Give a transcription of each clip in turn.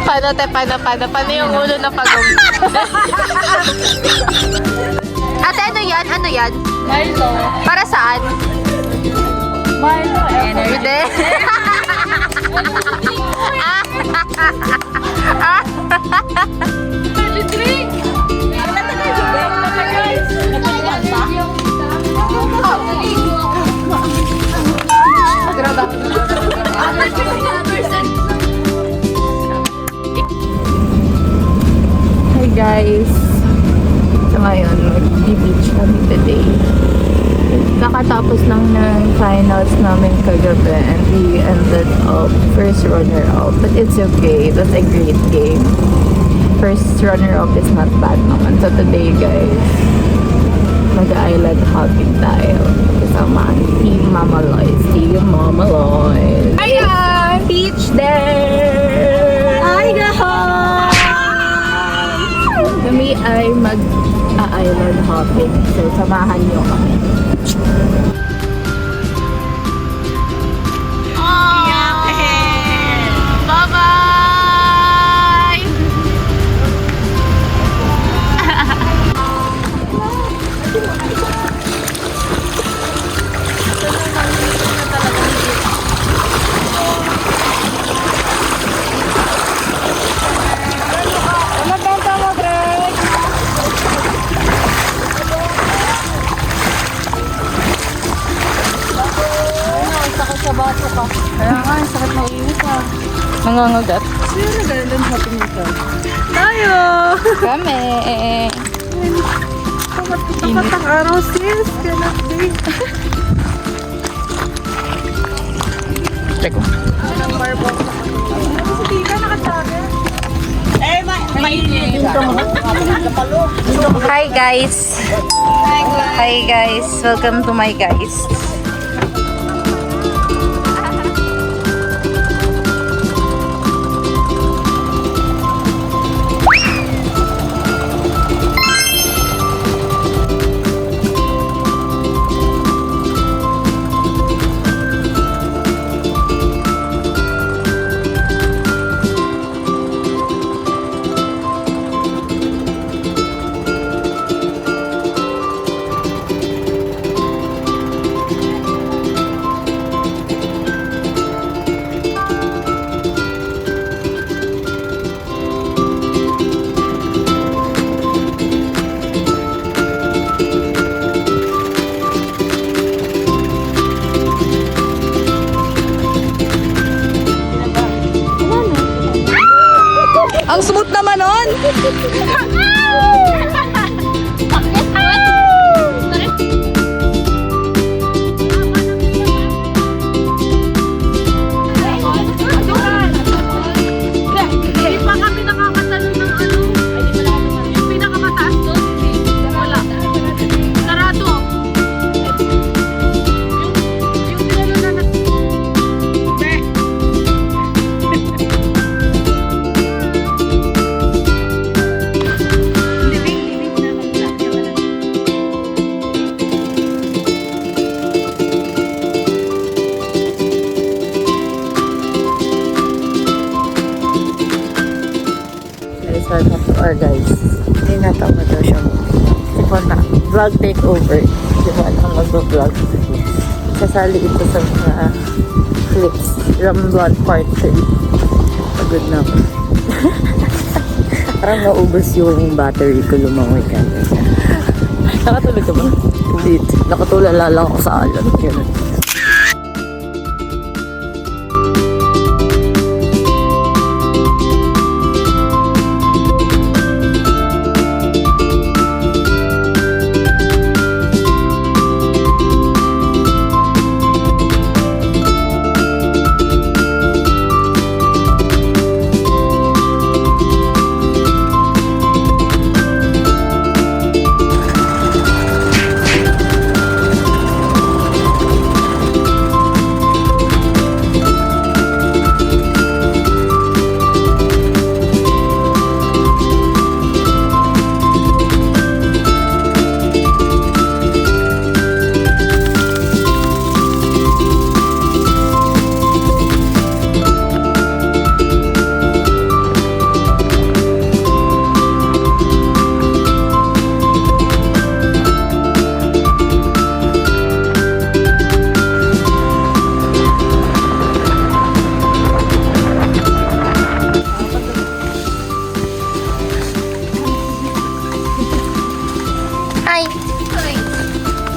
Paano te, paano yung ulo na pagong? Ate, ano yan? Ano yan? Milo. Para saan? Milo energy. Hindi. Drink! Hi guys! So ngayon, mag-beach kami today. Kakatapos lang ng finals namin kagabi and we ended up first runner-up. But it's okay, that's a great game. First runner-up is not bad naman. So today guys, mag-island hopping tayo. Kasama ang Team Mama Lois. Team Mama Lois. Ayan! Beach there! Hi guys! Kami ay mag-island hopping. So samahan nyo kami. Bye-bye! Kaya nga, sakit na inis ah. Nangangagat. Sino nag-island hopping nito? Tayo! Kami. Tapat ang araw sis. Cannot be. Teko. Ang barbong. Hindi ka nakataga. Hi guys. Hi guys. Welcome to my guys. Ang smooth naman nun! Hindi pa kami nakakatalo ng ano. Yung pinakamataas doon. Wala. Sarado. Yung pinalo na Welcome to our guys. Hindi natawa daw siya mo. Diba na, vlog takeover. Diba na mag-vlog. Kasali ito sa mga clips. Ramblon part 3. Pagod na ako. Parang naubos yung battery ko, lumangoy ka. Nakatulog ka ba? Hindi. Nakatulala lang ako sa alam. Ganun.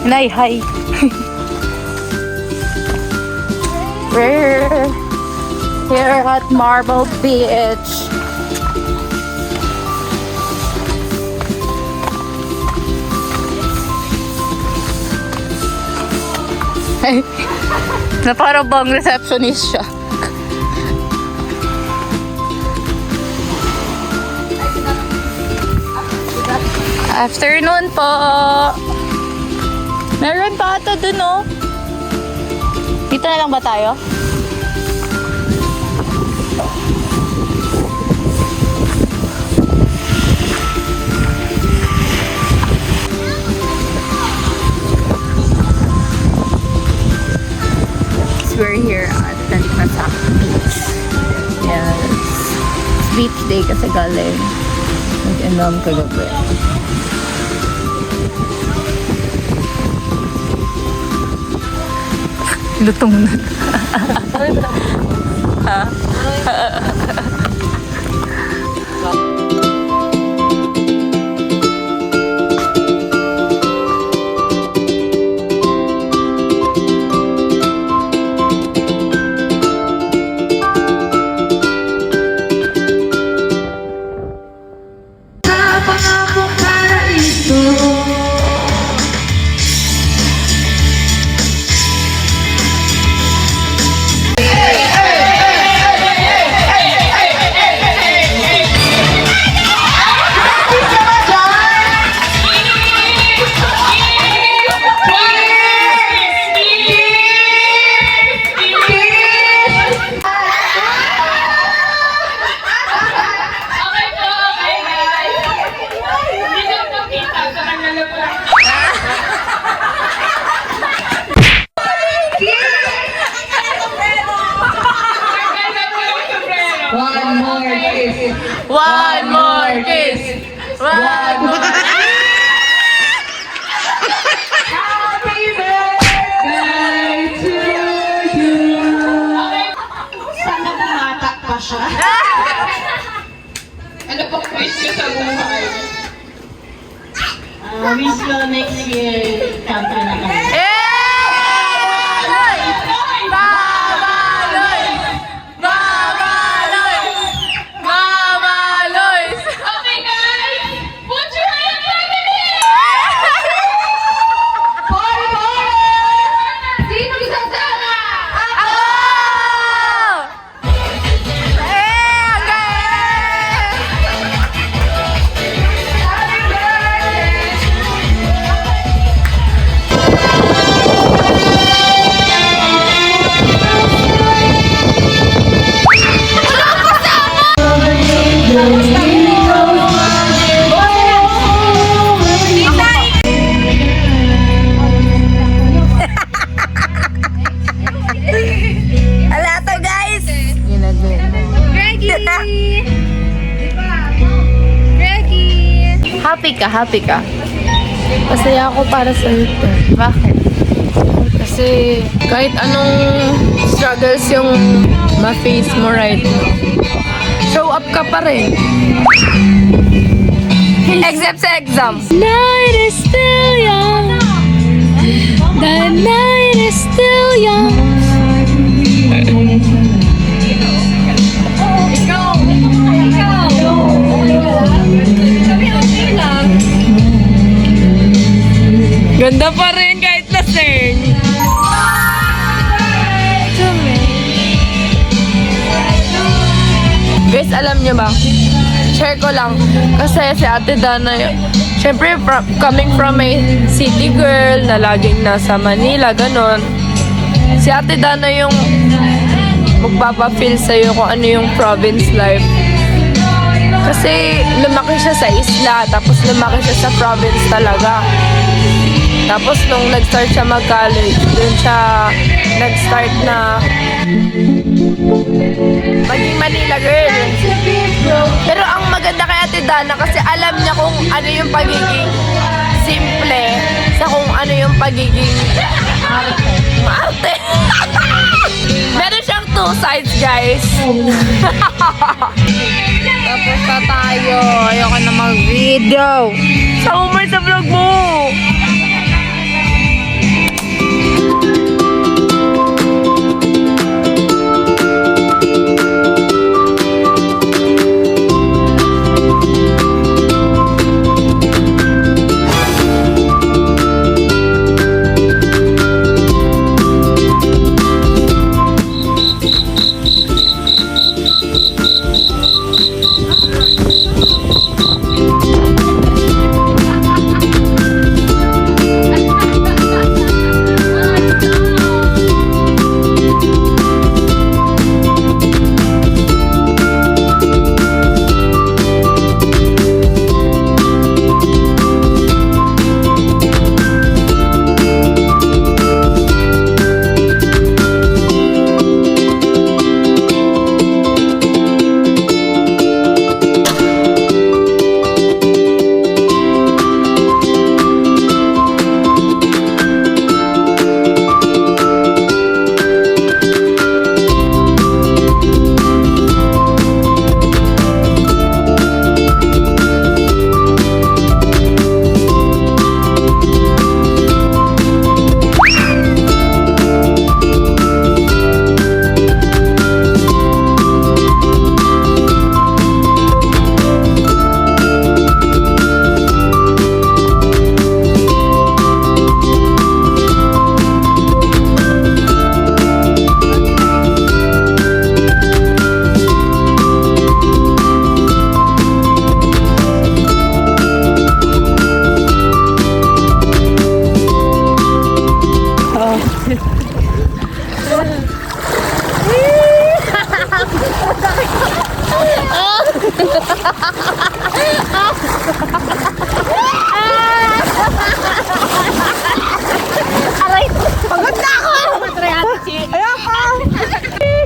Nay, hi. We're here at Marble Beach. Na parang bang receptionist siya. Afternoon po. Meron pa ata dun, oh. Dito na lang ba tayo? We're here at Tanipasak Beach. Yes. It's beach day kasi galing. Nag-inom kagabi. Lutong na. Ha? One more kiss. One more. Happy birthday to you. Sana bumata pa siya. Ano pang wish ko sa buhay? Wish ko next year, champion na kami. Happy ka? Masaya ako para sa ito. Bakit? Kasi kahit anong struggles yung ma-face mo right now, show up ka pa rin. Except sa exam. Night is still young. The night is still young. Ganda pa rin kahit lasing. Guys, alam niyo ba? Share ko lang. Kasi si Ate Dana, syempre coming from a city girl na laging nasa Manila, ganon. Si Ate Dana yung magpapafeel sa'yo kung ano yung province life. Kasi lumaki siya sa isla, tapos lumaki siya sa province talaga. Tapos nung nag-start siya mag-college, dun siya nag-start na maging Manila girl. Pero ang maganda kay Ate Dana kasi alam niya kung ano yung pagiging simple sa kung ano yung pagiging maarte. Meron siyang two sides, guys. Tapos na tayo. Ayoko na mag-video. Sa umay sa vlog mo.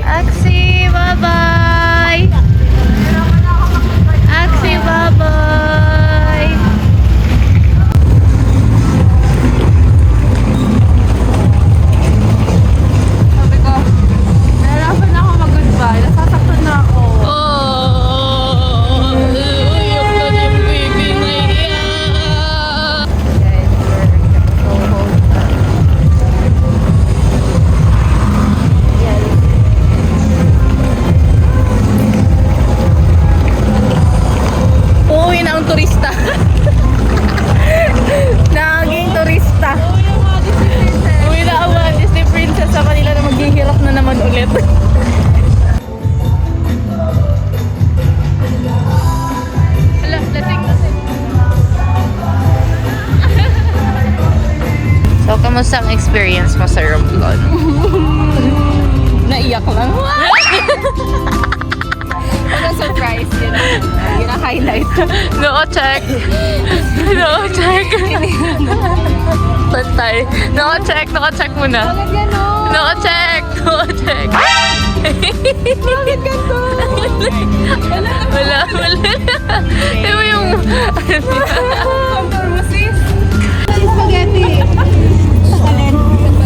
Axie, bye-bye! Axie, bye-bye! Sabi ko, nahirapan na ako mag-goodbye. Nasasaktan na ako. Oh, iyak na ni baby na iyak. Guys, we're so wholesome. Yes. Uuwi na ang turista. Naging turista. Uwi na ang mga Disney princess sa kanila na maghihirap na naman ulit. Hala, lasing. So, kamusta ang experience mo sa Romblon? Naiyak lang. Walang surprise yun. Yun ang highlight. No check. No check. Pantay. No check. No check muna. Bakit yan o? No check. No check. Bakit ganito? Wala. Ito yung... Contour mo sis. Spaghetti.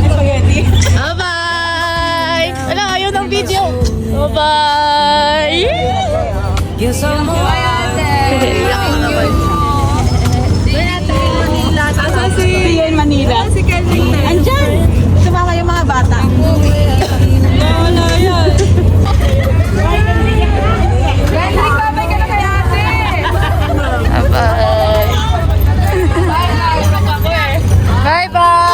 Spaghetti. Bye-bye! Wala, ayaw ng video. Bye-bye! Yes, I'm Iyak mo naman. Asa si Manila? Si Kelly. Andyan. Sumama yung mga bata. Wala yan. Kendrick, babay ka na kay ate. Bye-bye! Bye-bye!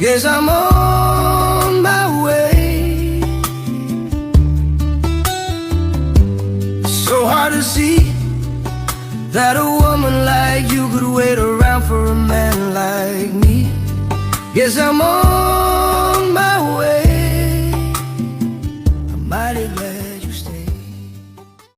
Yes, I'm on my way. So hard to see that a woman like you could wait around for a man like me. Yes, I'm on